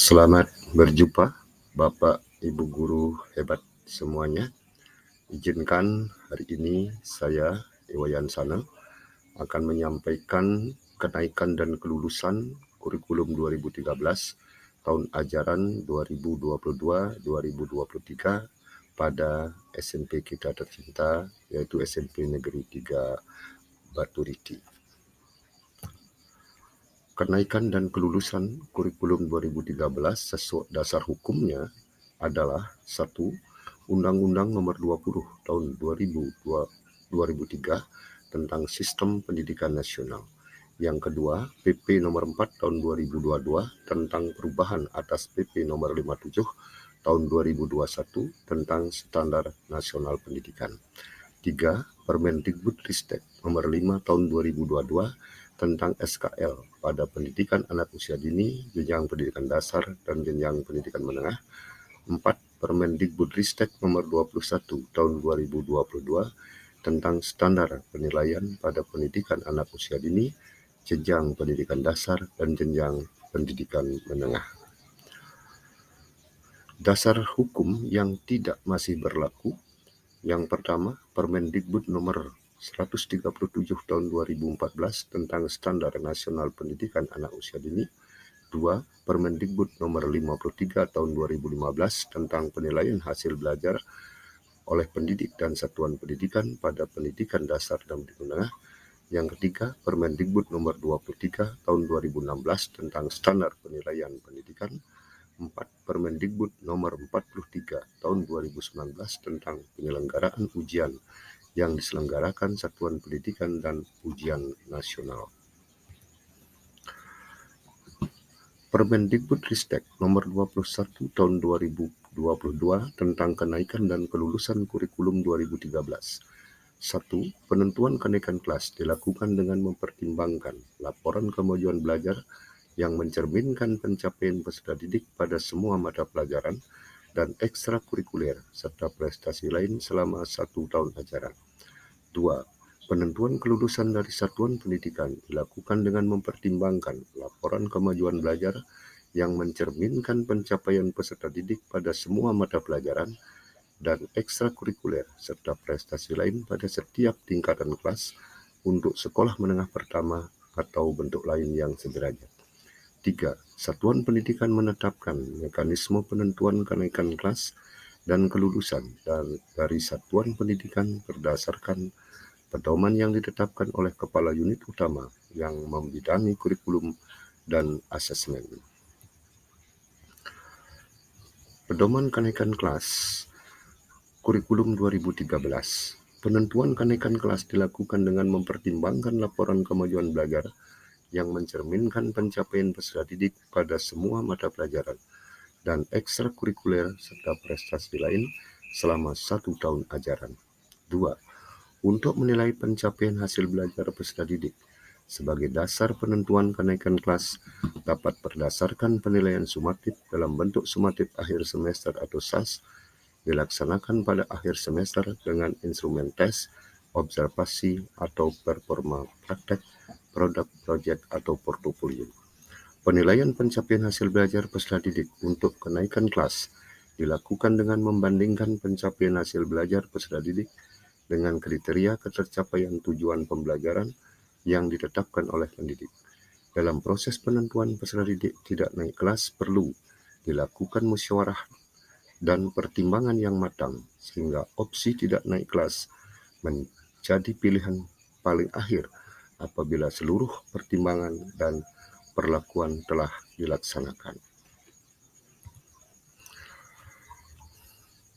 Selamat berjumpa Bapak Ibu guru hebat semuanya. Izinkan hari ini saya, Iwayan Sana, akan menyampaikan kenaikan dan kelulusan kurikulum 2013 tahun ajaran 2022-2023 pada SMP kita tercinta, yaitu SMP Negeri 3 Baturiti. Kenaikan dan kelulusan kurikulum 2013 sesuai dasar hukumnya adalah 1. Undang-Undang Nomor 20 Tahun 2003 tentang Sistem Pendidikan Nasional. Yang kedua, PP Nomor 4 Tahun 2022 tentang perubahan atas PP Nomor 57 Tahun 2021 tentang Standar Nasional Pendidikan. 3. Permendikbudristek Nomor 5 Tahun 2022 tentang SKL pada pendidikan anak usia dini, jenjang pendidikan dasar, dan jenjang pendidikan menengah. 4. Permendikbudristek Nomor 21 Tahun 2022 tentang standar penilaian pada pendidikan anak usia dini, jenjang pendidikan dasar, dan jenjang pendidikan menengah. Dasar hukum yang tidak masih berlaku. Yang pertama, Permendikbud Nomor 137 Tahun 2014 tentang Standar Nasional Pendidikan Anak Usia Dini. 2. Permendikbud Nomor 53 Tahun 2015 tentang penilaian hasil belajar oleh pendidik dan satuan pendidikan pada pendidikan dasar dan pendidikan menengah. Yang ketiga, Permendikbud Nomor 23 Tahun 2016 tentang Standar Penilaian Pendidikan. 4. Permendikbud Nomor 43 Tahun 2019 tentang penyelenggaraan ujian yang diselenggarakan Satuan Pendidikan dan Ujian Nasional. Permendikbudristek Nomor 21 Tahun 2022 tentang kenaikan dan kelulusan kurikulum 2013. 1. Penentuan kenaikan kelas dilakukan dengan mempertimbangkan laporan kemajuan belajar yang mencerminkan pencapaian peserta didik pada semua mata pelajaran dan ekstrakurikuler serta prestasi lain selama 1 tahun ajaran. 2. Penentuan kelulusan dari satuan pendidikan dilakukan dengan mempertimbangkan laporan kemajuan belajar yang mencerminkan pencapaian peserta didik pada semua mata pelajaran dan ekstrakurikuler serta prestasi lain pada setiap tingkatan kelas untuk sekolah menengah pertama atau bentuk lain yang sederajat. 3. Satuan pendidikan menetapkan mekanisme penentuan kenaikan kelas dan kelulusan dari satuan pendidikan berdasarkan pedoman yang ditetapkan oleh Kepala Unit Utama yang membidangi kurikulum dan asesmen. Pedoman kenaikan kelas kurikulum 2013. Penentuan kenaikan kelas dilakukan dengan mempertimbangkan laporan kemajuan belajar yang mencerminkan pencapaian peserta didik pada semua mata pelajaran dan ekstrakurikuler serta prestasi lain selama 1 tahun ajaran. 2. Untuk menilai pencapaian hasil belajar peserta didik sebagai dasar penentuan kenaikan kelas dapat berdasarkan penilaian sumatif dalam bentuk sumatif akhir semester atau SAS dilaksanakan pada akhir semester dengan instrumen tes, observasi, atau performa praktek, produk, proyek, atau portofolio. Penilaian pencapaian hasil belajar peserta didik untuk kenaikan kelas dilakukan dengan membandingkan pencapaian hasil belajar peserta didik dengan kriteria ketercapaian tujuan pembelajaran yang ditetapkan oleh pendidik. Dalam proses penentuan peserta didik tidak naik kelas perlu dilakukan musyawarah dan pertimbangan yang matang sehingga opsi tidak naik kelas menjadi pilihan paling akhir apabila seluruh pertimbangan dan perlakuan telah dilaksanakan.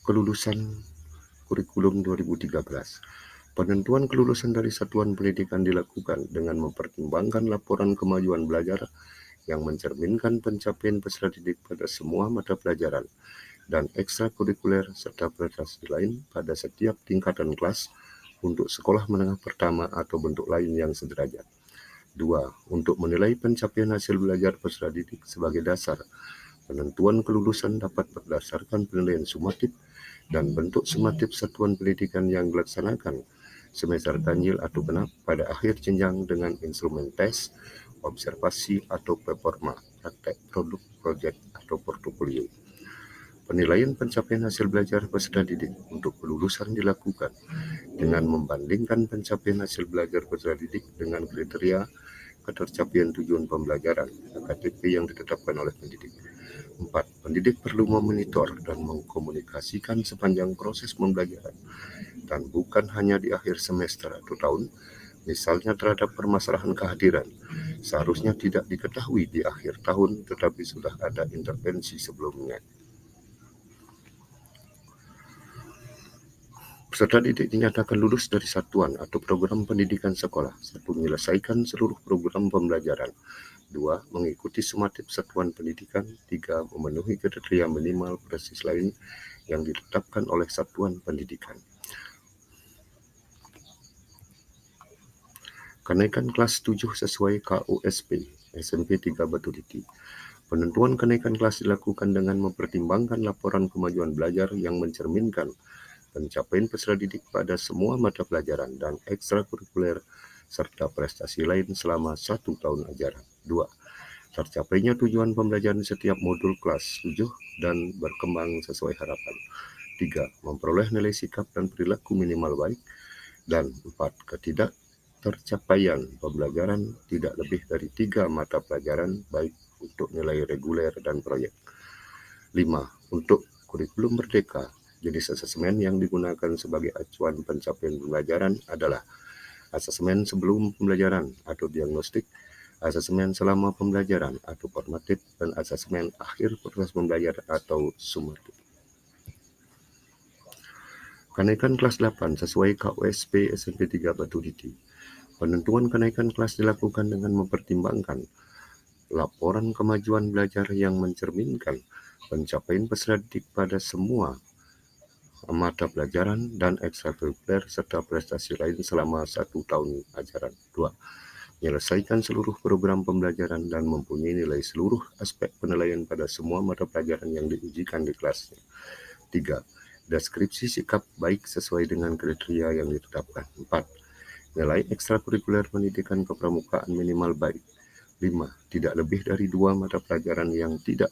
Kelulusan kurikulum 2013. Penentuan kelulusan dari satuan pendidikan dilakukan dengan mempertimbangkan laporan kemajuan belajar yang mencerminkan pencapaian peserta didik pada semua mata pelajaran dan ekstrakurikuler serta prestasi lain pada setiap tingkatan kelas untuk sekolah menengah pertama atau bentuk lain yang sederajat. 2. Untuk menilai pencapaian hasil belajar peserta didik sebagai dasar penentuan kelulusan dapat berdasarkan penilaian sumatif dan bentuk sumatif satuan pendidikan yang dilaksanakan semester ganjil atau genap pada akhir jenjang dengan instrumen tes, observasi, atau performa praktek, produk, proyek, atau portofolio. Penilaian pencapaian hasil belajar peserta didik untuk kelulusan dilakukan dengan membandingkan pencapaian hasil belajar peserta didik dengan kriteria ketercapaian tujuan pembelajaran (KTP) yang ditetapkan oleh pendidik. 4. Pendidik perlu memonitor dan mengkomunikasikan sepanjang proses pembelajaran dan bukan hanya di akhir semester atau tahun, misalnya terhadap permasalahan kehadiran. Seharusnya tidak diketahui di akhir tahun tetapi sudah ada intervensi sebelumnya. Peserta didik dinyatakan lulus dari satuan atau program pendidikan sekolah. 1. Menyelesaikan seluruh program pembelajaran. 2. Mengikuti sumatif satuan pendidikan. 3. Memenuhi kriteria minimal prestasi lain yang ditetapkan oleh satuan pendidikan. Kenaikan kelas 7 sesuai KUSP SMP 3 Batu Diti. Penentuan kenaikan kelas dilakukan dengan mempertimbangkan laporan kemajuan belajar yang mencerminkan pencapaian peserta didik pada semua mata pelajaran dan ekstrakurikuler serta prestasi lain selama 1 tahun ajaran. 2. Tercapainya tujuan pembelajaran setiap modul kelas 7 dan berkembang sesuai harapan. 3. Memperoleh nilai sikap dan perilaku minimal baik. Dan 4. Ketidaktercapaian pembelajaran tidak lebih dari 3 mata pelajaran baik untuk nilai reguler dan proyek. 5. Untuk kurikulum merdeka, jenis asesmen yang digunakan sebagai acuan pencapaian pembelajaran adalah asesmen sebelum pembelajaran atau diagnostik, asesmen selama pembelajaran atau formatif, dan asesmen akhir proses pembelajaran atau sumatif. Kenaikan kelas 8 sesuai KUSP SMP 3 Batu Diti. Penentuan kenaikan kelas dilakukan dengan mempertimbangkan laporan kemajuan belajar yang mencerminkan pencapaian peserta didik pada semua mata pelajaran dan ekstrakurikuler serta prestasi lain selama 1 tahun ajaran. 2. Menyelesaikan seluruh program pembelajaran dan mempunyai nilai seluruh aspek penilaian pada semua mata pelajaran yang diujikan di kelasnya. 3. Deskripsi sikap baik sesuai dengan kriteria yang ditetapkan. 4. Nilai ekstrakurikuler pendidikan kepramukaan minimal baik. 5. Tidak lebih dari 2 mata pelajaran yang tidak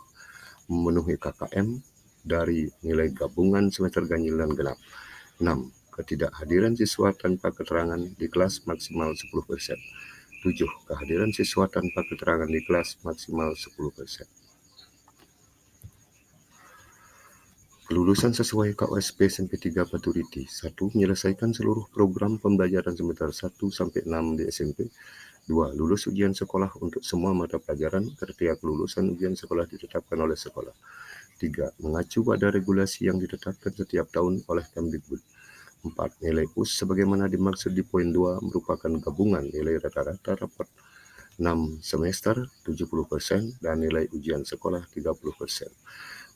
memenuhi KKM dari nilai gabungan semester ganjil dan genap. 6. Ketidakhadiran siswa tanpa keterangan di kelas maksimal 10%. 7. Kehadiran siswa tanpa keterangan di kelas maksimal 10%. Kelulusan sesuai KUSP SMP 3 Batu Diti. 1. Menyelesaikan seluruh program pembelajaran semester 1 sampai 6 di SMP. 2. Lulus ujian sekolah untuk semua mata pelajaran. Kriteria kelulusan ujian sekolah ditetapkan oleh sekolah. 3. Mengacu pada regulasi yang ditetapkan setiap tahun oleh Kemdikbud. 4. Nilai US sebagaimana dimaksud di poin 2 merupakan gabungan nilai rata-rata rapat 6 semester 70% dan nilai ujian sekolah 30%.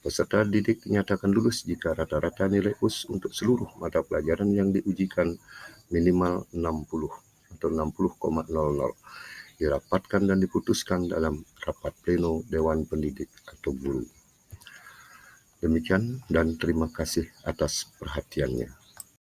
Peserta didik dinyatakan lulus jika rata-rata nilai US untuk seluruh mata pelajaran yang diujikan minimal 60 atau 60,00 dirapatkan dan diputuskan dalam rapat pleno Dewan Pendidik atau guru. Demikian dan terima kasih atas perhatiannya.